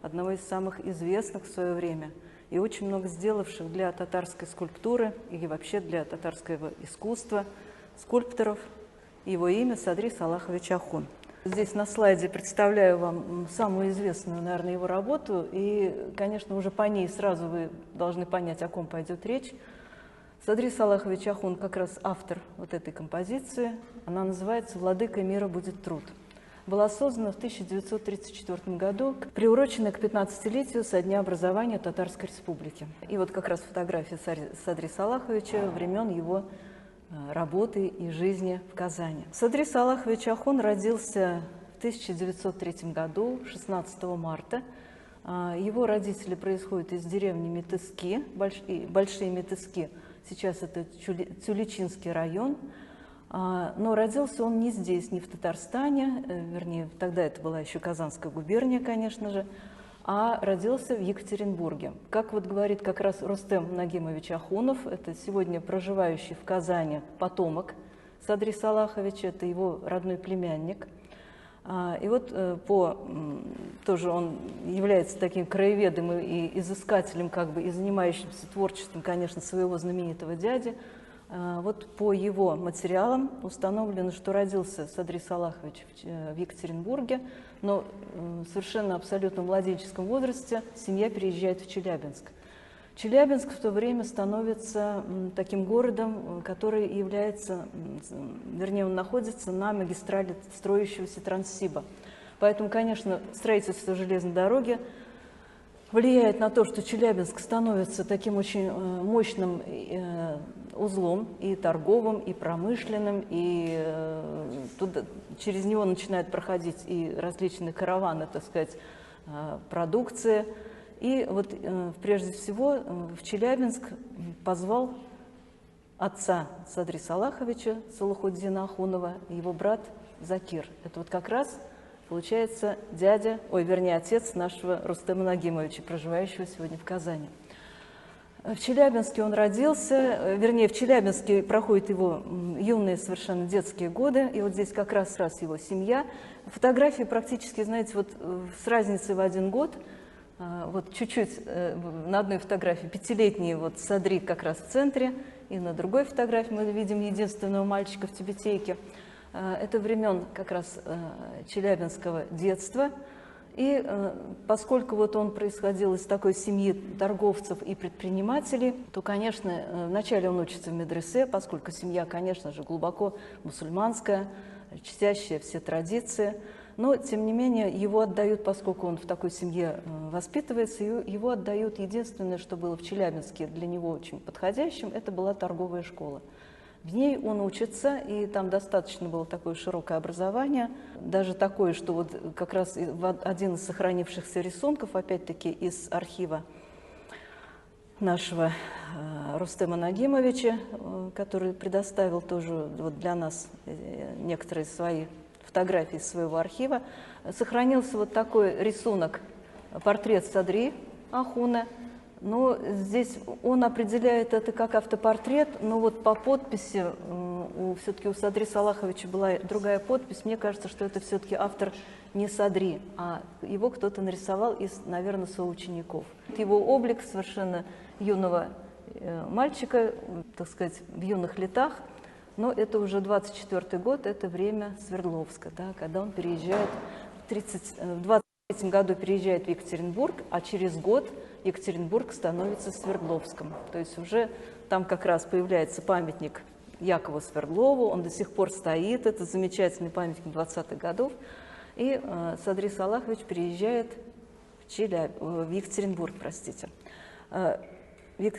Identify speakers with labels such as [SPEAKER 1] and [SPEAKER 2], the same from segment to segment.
[SPEAKER 1] одного из самых известных в свое время и очень много сделавших для татарской скульптуры и вообще для татарского искусства скульпторов. Его имя Садри Салахович Ахун. Здесь на слайде представляю вам самую известную, наверное, его работу, и, конечно, уже по ней сразу вы должны понять, о ком пойдет речь. Садри Салахович Ахун как раз автор вот этой композиции. Она называется «Владыкой мира будет труд». Была создана в 1934 году, приурочена к 15-летию со дня образования Татарской Республики. И вот как раз фотография Садри Салаховича времен его работы и жизни в Казани. Садри Салахович Ахун родился в 1903 году, 16 марта. Его родители происходят из деревни Метыски, Большие Метыски. Сейчас это Тюличинский район. Но родился он не здесь, не в Татарстане, вернее, тогда это была еще Казанская губерния, конечно же, а родился в Екатеринбурге. Как вот говорит как раз Рустем Нагимович Ахунов, это сегодня проживающий в Казани потомок Садри Салаховича, это его родной племянник. И вот тоже он является таким краеведом и изыскателем, как бы, и занимающимся творчеством, конечно, своего знаменитого дяди. Вот по его материалам установлено, что родился Садри Салахович в Екатеринбурге, но в совершенно абсолютно младенческом возрасте семья переезжает в Челябинск. Челябинск в то время становится таким городом, который является, вернее, он находится на магистрали строящегося Транссиба. Поэтому, конечно, строительство железной дороги влияет на то, что Челябинск становится таким очень мощным узлом и торговым, и промышленным, и через него начинают проходить и различные караваны, так сказать, продукции. И вот прежде всего в Челябинск позвал отца Садри Салаховича, Салахуддина Ахунова, и его брат Закир. Это вот как раз получается отец нашего Рустема Нагимовича, проживающего сегодня в Казани. В Челябинске он родился, вернее, в Челябинске проходят его юные совершенно детские годы, и вот здесь как раз его семья. Фотографии практически, знаете, вот с разницей в 1 год, вот чуть-чуть на одной фотографии 5-летний вот Садри как раз в центре, и на другой фотографии мы видим единственного мальчика в тюбетейке. Это времен как раз челябинского детства. И поскольку вот он происходил из такой семьи торговцев и предпринимателей, то, конечно, вначале он учится в медресе, поскольку семья, конечно же, глубоко мусульманская, чтящая все традиции. Но, тем не менее, его отдают, поскольку он в такой семье воспитывается, его отдают единственное, что было в Челябинске для него очень подходящим, это была торговая школа. В ней он учится, и там достаточно было такое широкое образование, даже такое, что вот как раз один из сохранившихся рисунков, опять-таки из архива нашего Рустема Нагимовича, который предоставил тоже вот для нас некоторые свои фотографии из своего архива, сохранился вот такой рисунок, портрет Садри Ахуна. Но здесь он определяет это как автопортрет, но вот по подписи, все-таки у Садри Салаховича была другая подпись, мне кажется, что это все-таки автор не Садри, а его кто-то нарисовал из, наверное, соучеников. Его облик совершенно юного мальчика, так сказать, в юных летах, но это уже 24-й год, это время Свердловска, да, когда он переезжает, в 23-м году переезжает в Екатеринбург, а через год Екатеринбург становится Свердловском. То есть уже там как раз появляется памятник Якову Свердлову, он до сих пор стоит, это замечательный памятник 20-х годов. И Садри Салахович переезжает в Екатеринбург, простите.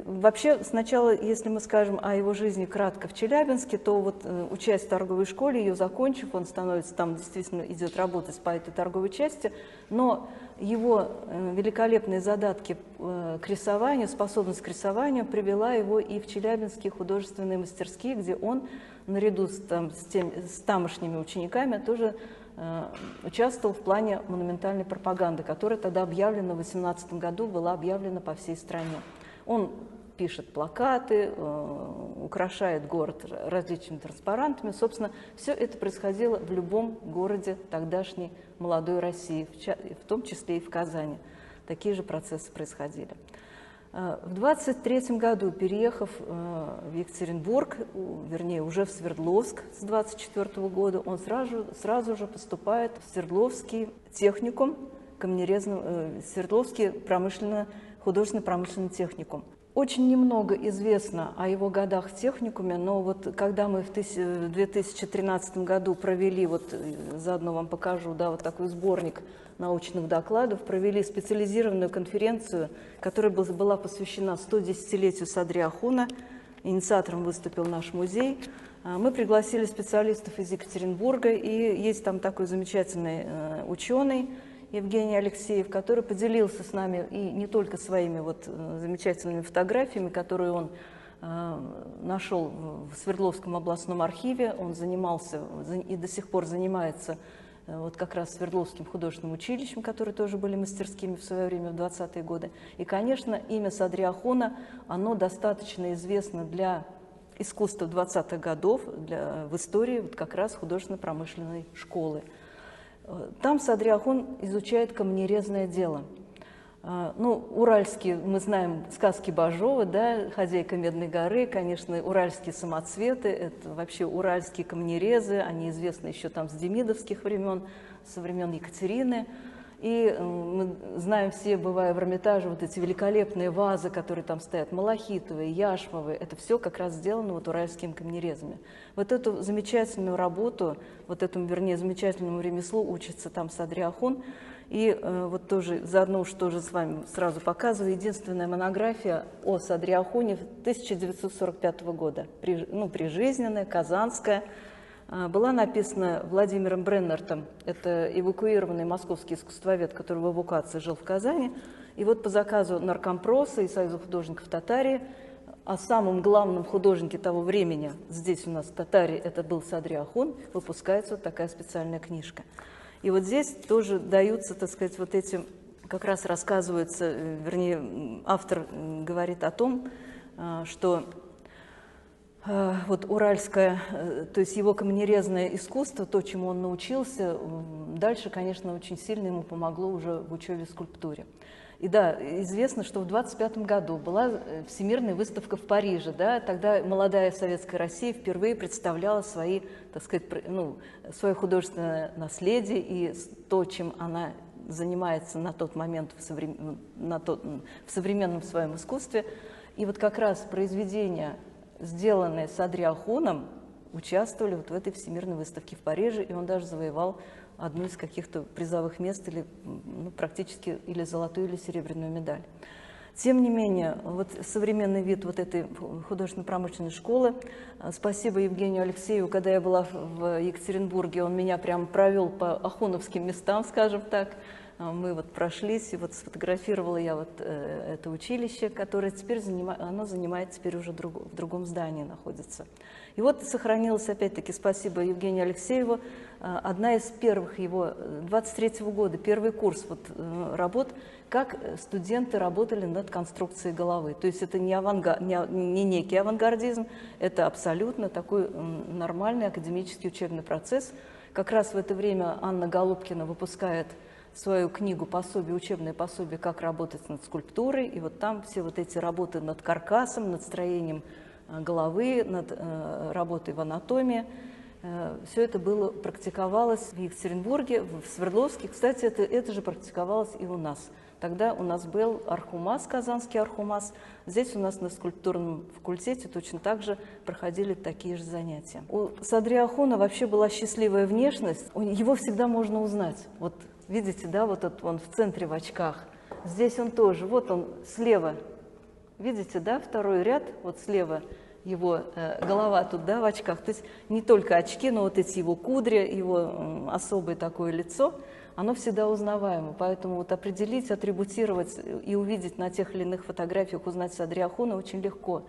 [SPEAKER 1] Вообще, сначала, если мы скажем о его жизни кратко в Челябинске, то вот учась в торговой школе, ее закончив, он становится, там действительно идет работать по этой торговой части, но его великолепные задатки к рисованию, способность к рисованию привела его и в челябинские художественные мастерские, где он наряду с тамошними учениками тоже участвовал в плане монументальной пропаганды, которая тогда объявлена в 18 году, была объявлена по всей стране. Он пишет плакаты, украшает город различными транспарантами. Собственно, все это происходило в любом городе тогдашней молодой России, в том числе и в Казани. такие же процессы происходили. В 23 году, переехав в Екатеринбург, вернее, уже в Свердловск с 24 года, он сразу же поступает в Свердловский техникум, Свердловский художественно-промышленный техникум. Очень немного известно о его годах в техникуме, но вот когда мы в 2013 году провели, вот заодно вам покажу, да, вот такой сборник научных докладов, провели специализированную конференцию, которая была посвящена 110-летию Садри Ахуна. Инициатором выступил наш музей. Мы пригласили специалистов из Екатеринбурга, и есть там такой замечательный ученый Евгений Алексеев, который поделился с нами и не только своими вот замечательными фотографиями, которые он нашел в Свердловском областном архиве. Он занимался и до сих пор занимается вот как раз Свердловским художественным училищем, которые тоже были мастерскими в свое время, в 20-е годы. И, конечно, имя Садри Ахуна, оно достаточно известно для искусства 20-х годов, в истории вот как раз художественно-промышленной школы. Там Садри Ахун изучает камнерезное дело. Ну, уральские, мы знаем сказки Бажова, да, «Хозяйка Медной горы», конечно, уральские самоцветы, это вообще уральские камнерезы, они известны еще там с демидовских времен, со времен Екатерины. И мы знаем все, бывая в Эрмитаже, вот эти великолепные вазы, которые там стоят, малахитовые, яшмовые, это все как раз сделано вот уральскими камнерезами. Вот эту замечательную работу, вот этому, вернее, замечательному ремеслу учится там Садри Ахун. И вот тоже, заодно уж тоже с вами сразу показываю, единственная монография о Садри Ахуне 1945 года, прижизненная, казанская, была написана Владимиром Бреннертом, это эвакуированный московский искусствовед, который в эвакуации жил в Казани. И вот по заказу Наркомпроса и Союза художников Татарии о самом главном художнике того времени, здесь у нас в Татарии это был Садри Ахун, выпускается вот такая специальная книжка. И вот здесь тоже даются, так сказать, вот эти, как раз рассказываются, вернее, автор говорит о том, что вот уральское, то есть его камнерезное искусство, то, чему он научился, дальше, конечно, очень сильно ему помогло уже в учебе в скульптуре. И да, известно, что в 25 году была Всемирная выставка в Париже, да, тогда молодая советская Россия впервые представляла свои, так сказать, свое художественное наследие и то, чем она занимается на тот момент в современном своем искусстве. И вот как раз произведения, сделанные Садри Ахуном, участвовали вот в этой Всемирной выставке в Париже, и он даже завоевал одну из каких-то призовых мест, или практически или золотую, или серебряную медаль. Тем не менее, вот современный вид вот этой художественно-промышленной школы, спасибо Евгению Алексееву, когда я была в Екатеринбурге, он меня прям провел по ахуновским местам, скажем так. Мы вот прошлись, и вот сфотографировала я вот это училище, которое теперь занимает теперь уже в другом здании находится. И вот сохранилась, опять-таки, спасибо Евгению Алексееву, одна из первых его, 23-го года, первый курс вот, работ, как студенты работали над конструкцией головы. То есть это не некий авангардизм, это абсолютно такой нормальный академический учебный процесс. Как раз в это время Анна Голубкина выпускает свою книгу «Пособие, учебное пособие, как работать над скульптурой», и вот там все вот эти работы над каркасом, над строением головы, над работой в анатомии, все это практиковалось в Екатеринбурге, в Свердловске. Кстати, это же практиковалось и у нас. Тогда у нас был Архумас, Казанский Архумас. Здесь у нас на скульптурном факультете точно так же проходили такие же занятия. У Садри Ахуна вообще была счастливая внешность, его всегда можно узнать. Вот видите, да, вот он в центре в очках. Здесь он тоже, вот он слева, видите, да, второй ряд, вот слева его голова тут, да, в очках. То есть не только очки, но вот эти его кудри, его особое такое лицо, оно всегда узнаваемо. Поэтому вот определить, атрибутировать и увидеть на тех или иных фотографиях, узнать Садри Ахуна очень легко.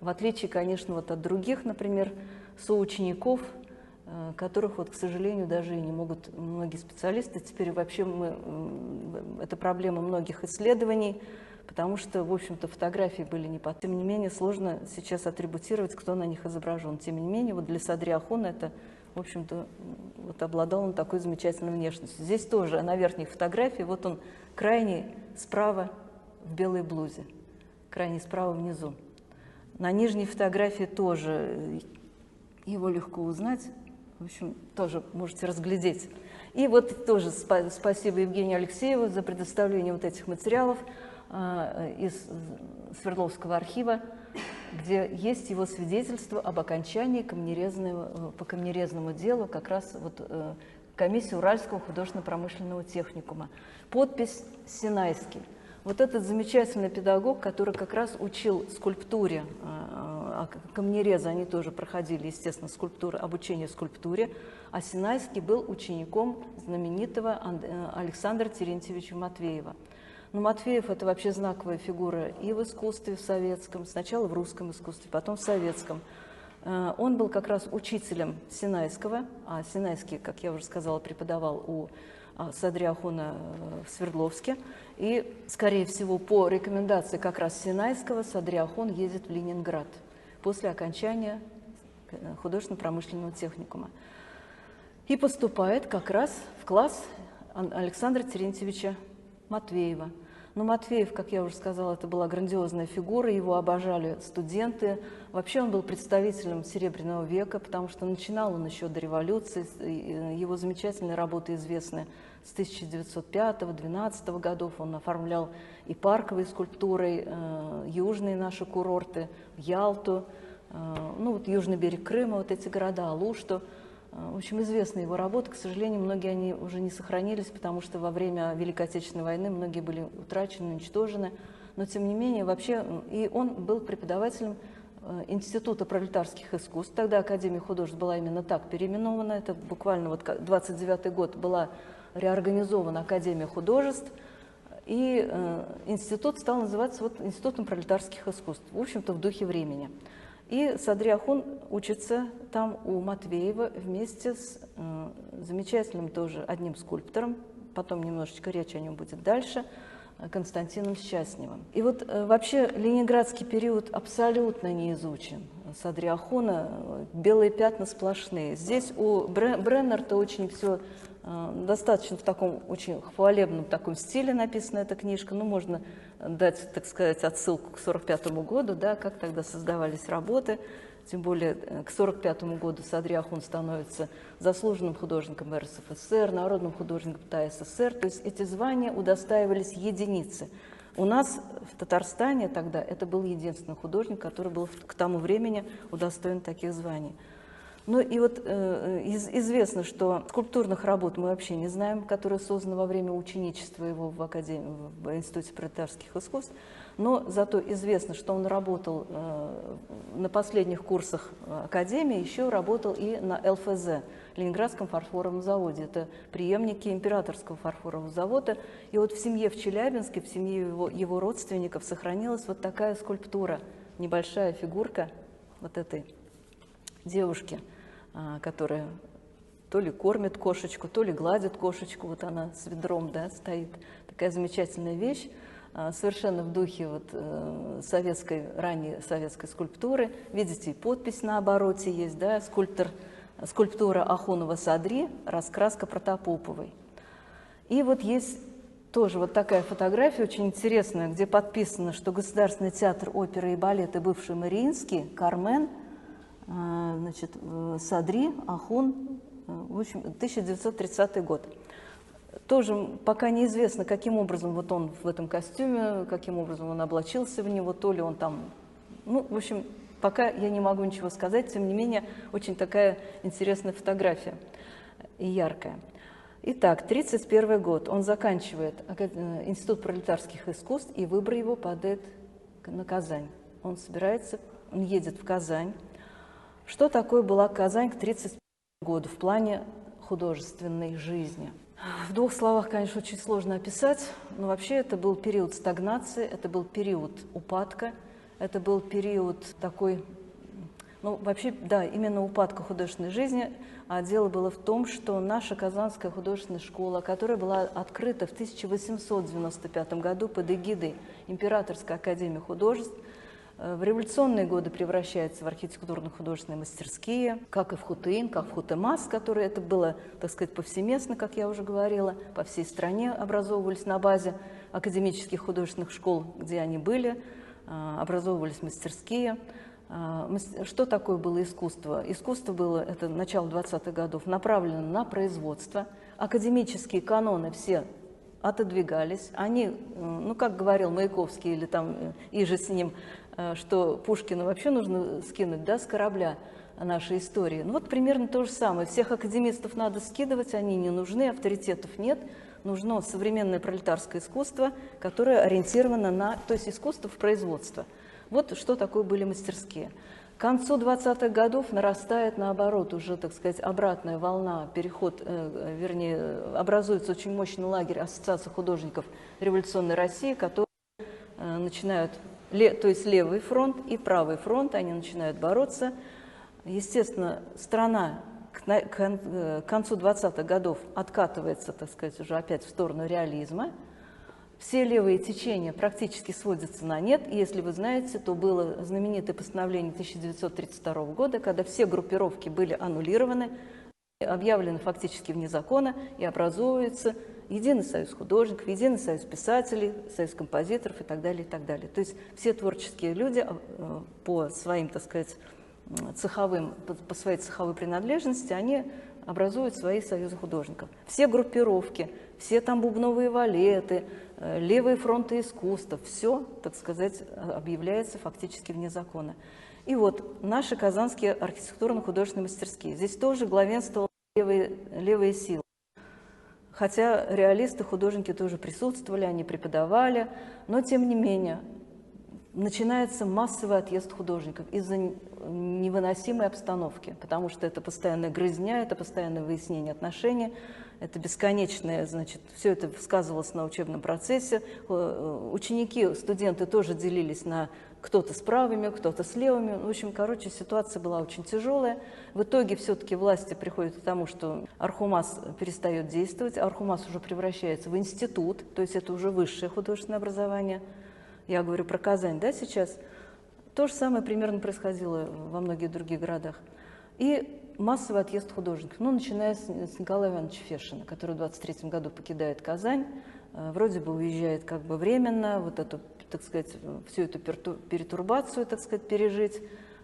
[SPEAKER 1] В отличие, конечно, вот от других, например, соучеников, которых, вот, к сожалению, даже и не могут многие специалисты. Теперь вообще это проблема многих исследований, потому что, в общем-то, фотографии были не по... Тем не менее, сложно сейчас атрибутировать, кто на них изображен. Тем не менее, вот для Садри Ахуна это, в общем-то, вот обладал он такой замечательной внешностью. Здесь тоже на верхней фотографии, вот он крайний справа в белой блузе, крайний справа внизу. На нижней фотографии тоже его легко узнать, в общем, тоже можете разглядеть. И вот тоже спасибо Евгению Алексееву за предоставление вот этих материалов из Свердловского архива, где есть его свидетельство об окончании по камнерезному делу как раз вот комиссии Уральского художественно-промышленного техникума. Подпись «Синайский». Вот этот замечательный педагог, который как раз учил скульптуре, камнерезы, они тоже проходили, естественно, обучение скульптуре, а Синайский был учеником знаменитого Александра Терентьевича Матвеева. Но Матвеев – это вообще знаковая фигура и в искусстве в советском, сначала в русском искусстве, потом в советском. Он был как раз учителем Синайского, а Синайский, как я уже сказала, преподавал у Садри Ахуна в Свердловске. И, скорее всего, по рекомендации как раз Синайского Садри Ахун едет в Ленинград после окончания художественно-промышленного техникума. И поступает как раз в класс Александра Терентьевича Матвеева. Но Матвеев, как я уже сказала, это была грандиозная фигура, его обожали студенты. Вообще он был представителем Серебряного века, потому что начинал он еще до революции. Его замечательные работы известны с 1905-12 годов. Он оформлял и парковой скульптурой южные наши курорты, Ялту, ну вот южный берег Крыма, вот эти города, Алушту. В общем, известны его работы. К сожалению, многие они уже не сохранились, потому что во время Великой Отечественной войны многие были утрачены, уничтожены. Но, тем не менее, вообще, и он был преподавателем Института пролетарских искусств. Тогда Академия художеств была именно так переименована. Это буквально вот 29-й год была реорганизована Академия художеств. И институт стал называться вот Институтом пролетарских искусств, в общем-то, в духе времени. И Садри Ахун учится там у Матвеева вместе с замечательным тоже одним скульптором, потом немножечко речь о нем будет дальше, Константином Счастневым. И вот вообще ленинградский период абсолютно не изучен. Садри Ахуна белые пятна сплошные. Здесь у Бреннерта очень все достаточно в таком очень хвалебном таком стиле написана эта книжка. Ну, можно дать, так сказать, отсылку к 1945 году, да, как тогда создавались работы. Тем более к 1945 году Садри Ахун становится заслуженным художником РСФСР, народным художником ТАССР. То есть эти звания удостаивались единицы. У нас в Татарстане тогда это был единственный художник, который был к тому времени удостоен таких званий. Ну и вот известно, что скульптурных работ мы вообще не знаем, которые созданы во время ученичества его в Институте пролетарских искусств, но зато известно, что он работал на последних курсах Академии, еще работал и на ЛФЗ, Ленинградском фарфоровом заводе. Это преемники Императорского фарфорового завода. И вот в семье в Челябинске, в семье его родственников сохранилась вот такая скульптура, небольшая фигурка вот этой девушки, которая то ли кормит кошечку, то ли гладит кошечку. Вот она с ведром, да, стоит. Такая замечательная вещь, совершенно в духе вот ранней советской скульптуры. Видите, и подпись на обороте есть, да, скульптура Ахунова Садри, раскраска Протопоповой. И вот есть тоже вот такая фотография очень интересная, где подписано, что Государственный театр оперы и балета бывший Мариинский, Кармен, значит, Садри Ахун, в общем, 1930 год. Тоже пока неизвестно, каким образом вот он в этом костюме, каким образом он облачился в него, то ли он там, ну, в общем, пока я не могу ничего сказать, тем не менее, очень такая интересная фотография и яркая. Итак, 1931 год, он заканчивает Институт пролетарских искусств, и выбор его падает на Казань. Он едет в Казань. Что такое была Казань к 1931 году в плане художественной жизни? В двух словах, конечно, очень сложно описать, но вообще это был период стагнации, это был период упадка, это был период такой, ну вообще, да, именно упадка художественной жизни, а дело было в том, что наша Казанская художественная школа, которая была открыта в 1895 году под эгидой Императорской академии художеств, В революционные годы превращается в архитектурно-художественные мастерские, как и в Хутыин, как в Хутемас, которые это было, так сказать, повсеместно, как я уже говорила, по всей стране образовывались на базе академических художественных школ, где они были, образовывались мастерские. Что такое было искусство? Искусство было, это начало 20-х годов, направлено на производство. Академические каноны все отодвигались. Они, ну, как говорил Маяковский или там иже с ним, что Пушкина вообще нужно скинуть, да, с корабля нашей истории. Ну вот примерно то же самое. Всех академистов надо скидывать, они не нужны, авторитетов нет. Нужно современное пролетарское искусство, которое ориентировано на, то есть искусство в производство. Вот что такое были мастерские. К концу 20-х годов нарастает, наоборот, уже, так сказать, обратная волна, переход, вернее, образуется очень мощный лагерь Ассоциации художников революционной России, которые начинают, то есть левый фронт и правый фронт, они начинают бороться. Естественно, страна к концу 20-х годов откатывается, так сказать, уже опять в сторону реализма. Все левые течения практически сводятся на нет. И если вы знаете, то было знаменитое постановление 1932 года, когда все группировки были аннулированы, объявлены фактически вне закона, и образовывается Единый союз художников, Единый союз писателей, союз композиторов и так далее, и так далее. То есть все творческие люди по своим, так сказать, по своей цеховой принадлежности, они образуют свои союзы художников. Все группировки, все там бубновые валеты, левые фронты искусства, все, так сказать, объявляется фактически вне закона. И вот наши казанские архитектурно-художественные мастерские. Здесь тоже главенствовали левые силы. Хотя реалисты, художники тоже присутствовали, они преподавали, но тем не менее начинается массовый отъезд художников из-за невыносимой обстановки, потому что это постоянная грызня, это постоянное выяснение отношений, это бесконечное, значит, все это сказывалось на учебном процессе. Ученики, студенты тоже делились на кто-то с правыми, кто-то с левыми. В общем, короче, ситуация была очень тяжелая. В итоге все-таки власти приходят к тому, что Архумас перестает действовать, Архумас уже превращается в институт, то есть это уже высшее художественное образование. Я говорю про Казань, да, сейчас. То же самое примерно происходило во многих других городах. И массовый отъезд художников, ну, начиная с Николая Ивановича Фешина, который в 23 году покидает Казань, вроде бы уезжает как бы временно, вот эту, так сказать, всю эту перетурбацию, так сказать, пережить.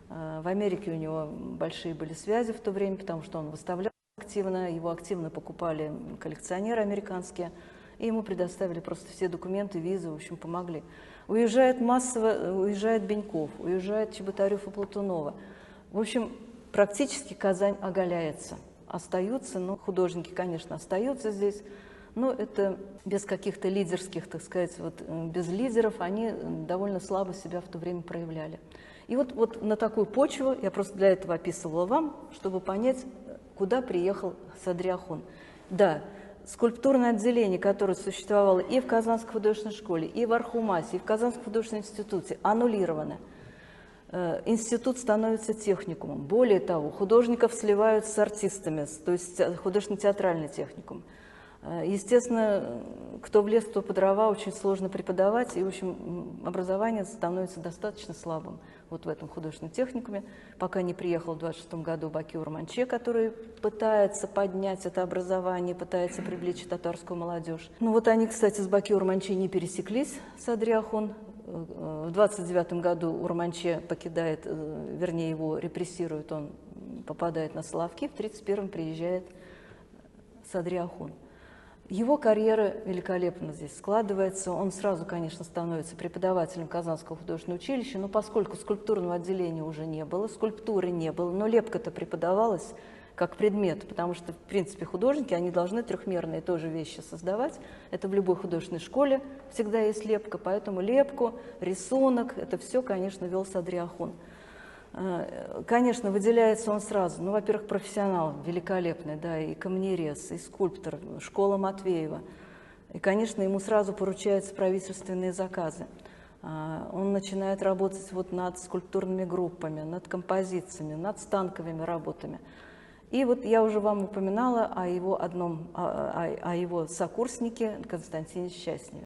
[SPEAKER 1] В Америке у него большие были связи в то время, потому что он выставлял активно, его активно покупали коллекционеры американские, и ему предоставили просто все документы, визы, в общем, помогли. Уезжает массово, уезжает Беньков, уезжает Чеботарев и Платунова. В общем, практически Казань оголяется. Остаются, ну, художники, конечно, остаются здесь, но это без каких-то лидерских, так сказать, вот, без лидеров они довольно слабо себя в то время проявляли. И вот на такую почву, я просто для этого описывала вам, чтобы понять, куда приехал Садри Ахун. Да, скульптурное отделение, которое существовало и в Казанской художественной школе, и в Архумасе, и в Казанском художественном институте, аннулировано. Институт становится техникумом. Более того, художников сливают с артистами, то есть художественно-театральный техникум. Естественно, кто в лес, кто по дрова, очень сложно преподавать, и, в общем, образование становится достаточно слабым вот в этом художественном техникуме, пока не приехал в 26 году Баки Урманче, который пытается поднять это образование, пытается привлечь татарскую молодежь. Ну вот они, кстати, с Баки Урманче не пересеклись, Садри Ахун. В 29 году Урманче покидает, вернее, его репрессируют, он попадает на Соловки, в 31-м приезжает Садри Ахун. Его карьера великолепно здесь складывается. Он сразу, конечно, становится преподавателем Казанского художественного училища, но поскольку скульптурного отделения уже не было, скульптуры не было, но лепка-то преподавалась как предмет, потому что, в принципе, художники, они должны трехмерные тоже вещи создавать. Это в любой художественной школе всегда есть лепка, поэтому лепку, рисунок, это все, конечно, вел Садри Ахун. Конечно, выделяется он сразу, ну, во-первых, профессионал великолепный, да, и камнерез, и скульптор, школа Матвеева. И, конечно, ему сразу поручаются правительственные заказы. Он начинает работать вот над скульптурными группами, над композициями, над станковыми работами. И вот я уже вам упоминала о его сокурснике Константине Счастневе.